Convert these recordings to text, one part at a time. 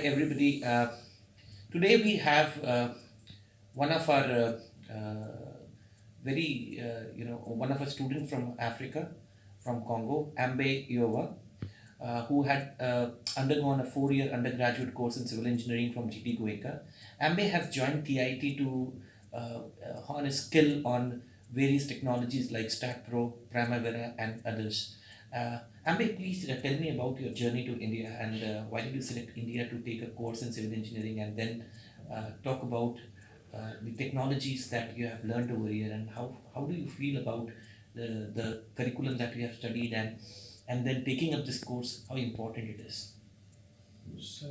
everybody. Today we have one of our one of our students from Africa, from Congo, Kambay, who had undergone a 4-year undergraduate course in civil engineering from GT Goenka. Kambay has joined TIET to hone a skill on various technologies like StatPro, Primavera, and others. Ambe, please tell me about your journey to India and why did you select India to take a course in civil engineering, and then talk about the technologies that you have learned over here, and how do you feel about the curriculum that you have studied, and then taking up this course, how important it is. So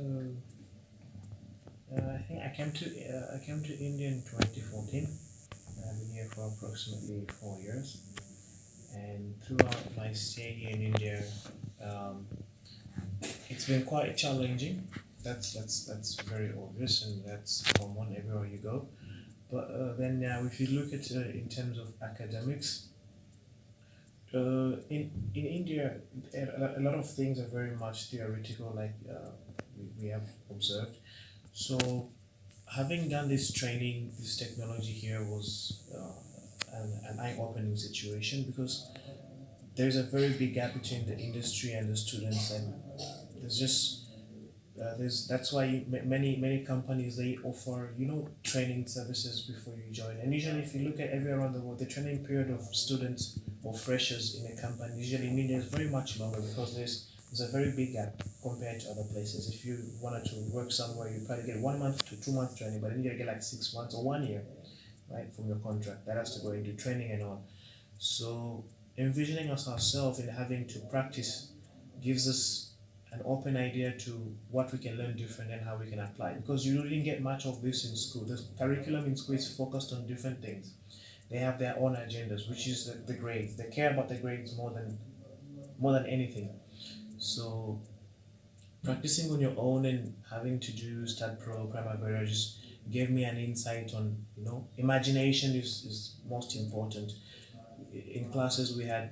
I think I came to India in 2014. I've been here for approximately 4 years, and throughout my stay here in India, um, it's been quite challenging. That's very obvious, and that's common everywhere you go. But then if you look at in terms of academics, in India, a lot of things are very much theoretical, like we have observed. So, having done this training, this technology here was an eye-opening situation because there's a very big gap between the industry and the students, and there's just that's why many companies they offer training services before you join. And usually, if you look at everywhere around the world, the training period of students or freshers in a company usually in India is very much longer because there's a very big gap compared to other places. If you wanted to work somewhere, you probably get 1 month to 2 month training, but then you get like 6 months or 1 year, right, from your contract. That has to go into training and all. So envisioning us ourselves in having to practice gives us an open idea to what we can learn different and how we can apply. Because you didn't get much of this in school. The curriculum in school is focused on different things. They have their own agendas, which is the grades. They care about the grades more than anything. So practicing on your own and having to do Stat Pro, Primavera just gave me an insight on, imagination is most important. In classes we had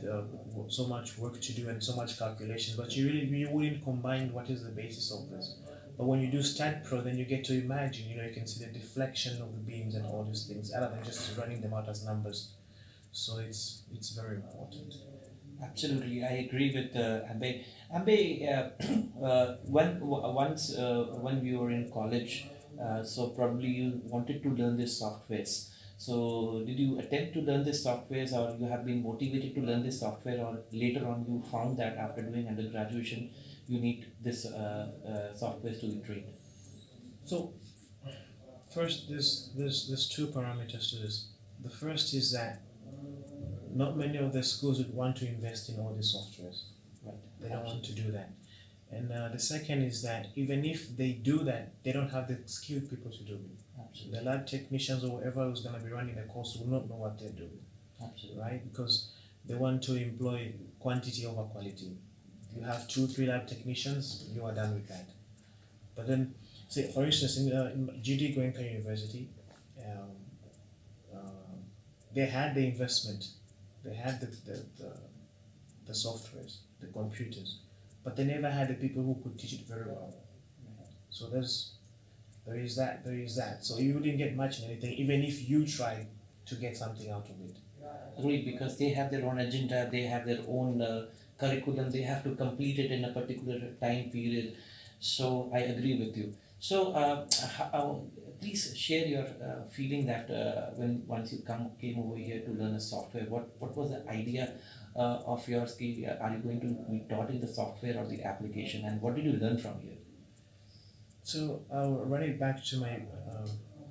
so much work to do and so much calculation, but you wouldn't combine what is the basis of this. But when you do Stat Pro, then you get to imagine, you can see the deflection of the beams and all these things, other than just running them out as numbers. So it's very important. Absolutely, I agree with Ambe. Ambe, when we were in college, so probably you wanted to learn these softwares. So did you attempt to learn these softwares, or you have been motivated to learn this software, or later on you found that after doing undergraduation you need this softwares to be trained? So first, there's two parameters to this. The first is that not many of the schools would want to invest in all the softwares. Right. They don't want to do that. And the second is that even if they do that, they don't have the skilled people to do it. Absolutely. The lab technicians or whoever who's going to be running the course will not know what they're doing. Absolutely. Right? Because they want to employ quantity over quality. You have 2-3 lab technicians, you are done with that. But then, say for instance, in GD Goenka University, uh, they had the investment, they had the softwares, the computers, but they never had the people who could teach it very well. So there is that. So you wouldn't get much in anything, even if you try to get something out of it. Agreed, because they have their own agenda, they have their own curriculum, they have to complete it in a particular time period. So I agree with you. So please share your feeling that when once you came over here to learn a software, what was the idea of yours? Are you going to be taught in the software or the application, and what did you learn from here? So I'll run it back to my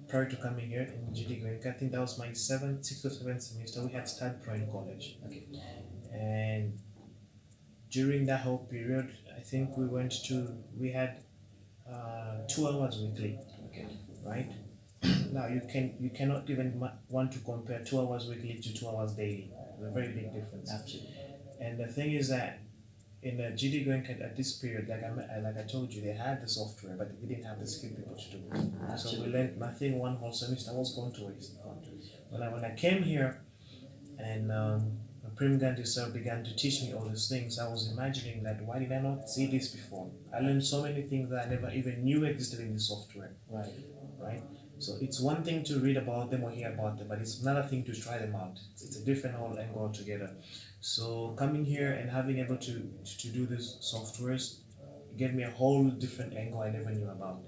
prior to coming here in GD Goenka. I think that was my sixth or seventh semester. We had Stat Pro in college. Okay. And during that whole period, I think we had 2 hours weekly. Okay. Right? Now you cannot even want to compare 2 hours weekly to 2 hours daily. There's a very big difference. Absolutely. And the thing is that in the GD Goenka at this period, like I told you, they had the software, but they didn't have the skilled people to do it. Absolutely. So we learned nothing. One whole semester was going to waste. When I came here, and Primgand itself began to teach me all these things, I was imagining that why did I not see this before? I learned so many things that I never even knew existed in the software. Right? So it's one thing to read about them or hear about them, but it's another thing to try them out. It's a different whole angle altogether. So coming here and having able to do these softwares gave me a whole different angle I never knew about.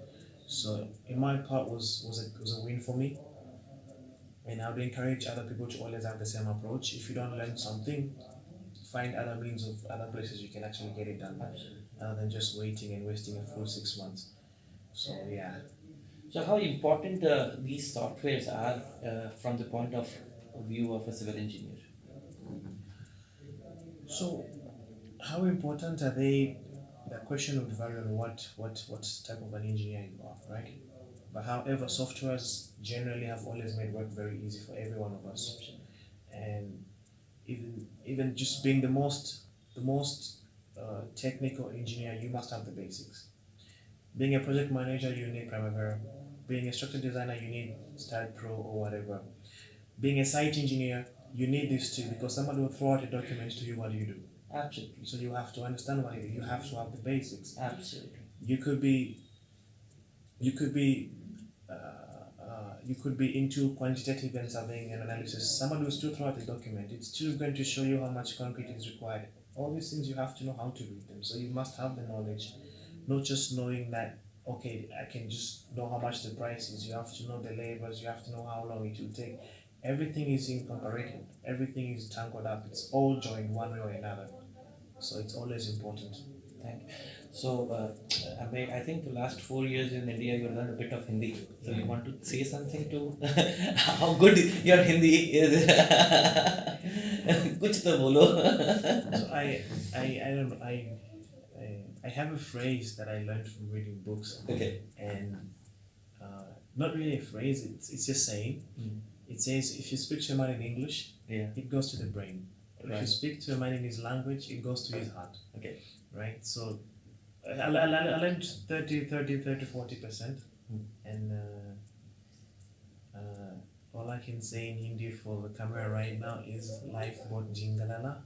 So in my part was a win for me. And I would encourage other people to always have the same approach. If you don't learn something, find other means of other places you can actually get it done, rather than just waiting and wasting a full 6 months. So yeah. So how important these softwares are from the point of view of a civil engineer? So how important are they? The question would vary on what type of an engineer you are, right? But however, softwares generally have always made work very easy for every one of us. And even just being the most technical engineer, you must have the basics. Being a project manager, you need Primavera. Being a structural designer, you need Style Pro or whatever. Being a site engineer, you need this too, because somebody will throw out a document to you. What do you do? Absolutely. So you have to understand what you do. You have to have the basics. Absolutely. You could be into quantitative and surveying and analysis. Somebody will still throw out a document. It's still going to show you how much concrete is required. All these things you have to know how to read them. So you must have the knowledge, not just knowing that, okay, I can just know how much the price is. You have to know the labors. You have to know how long it will take. Everything is incorporated. Everything is tangled up. It's all joined one way or another. So it's always important. Thank you. So, I think the last 4 years in India, you learned a bit of Hindi. So, you want to say something to how good your Hindi is? Kuch to bolo. So I don't know. I have a phrase that I learned from reading books. Okay. And not really a phrase. It's just saying. It says if you speak to a man in English, it goes to the brain. If you speak to a man in his language, it goes to his heart. Okay. Right? So I learned 40%. And all I can say in Hindi for the camera right now is lifeboat jingalala.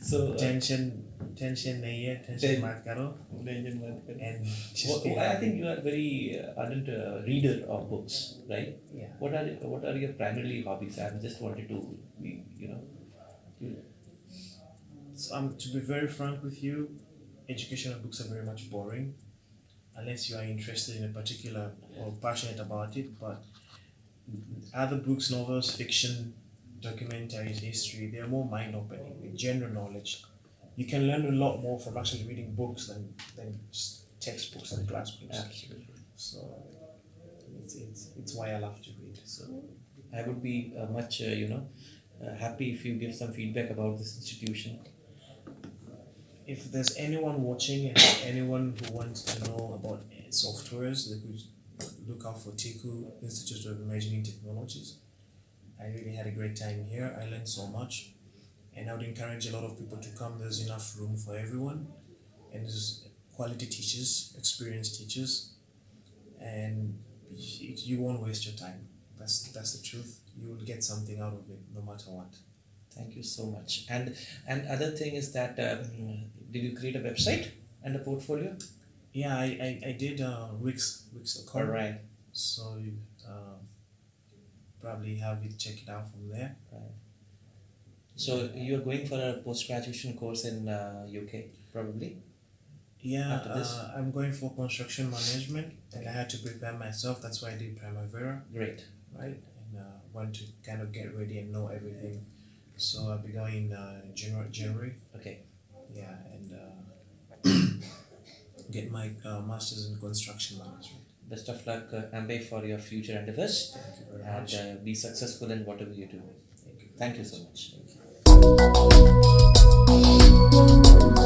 So tension nahi hai, tension mat karo. And just I think you are very ardent reader of books, right? Yeah. What are your primarily hobbies? I just wanted to be, So, to be very frank with you, educational books are very much boring, unless you are interested in a particular or passionate about it. But other books, novels, fiction, documentaries, history, they are more mind-opening, with general knowledge. You can learn a lot more from actually reading books than just textbooks and class books. Absolutely. So it's why I love to read. So I would be much happy if you give some feedback about this institution. If there's anyone watching and anyone who wants to know about softwares, they could look out for TICU, Institute of Imagining Technologies. I really had a great time here. I learned so much. And I would encourage a lot of people to come. There's enough room for everyone. And there's quality teachers, experienced teachers. And you won't waste your time. That's the truth. You will get something out of it no matter what. Thank you so much. And other thing is that did you create a website and a portfolio? Yeah, I did Wix.com. All right. So you probably have it, check it out from there. Right. So you're going for a post-graduation course in UK, probably? Yeah, I'm going for construction management, and I had to prepare myself. That's why I did Primavera. Great. Right, and want to kind of get ready and know everything. So I'll be going January. Okay. Yeah, and get my master's in construction management. Best of luck, Kambay, for your future endeavors. Thank you very much. And be successful in whatever you do. Thank you. Thank you so much. Thank you.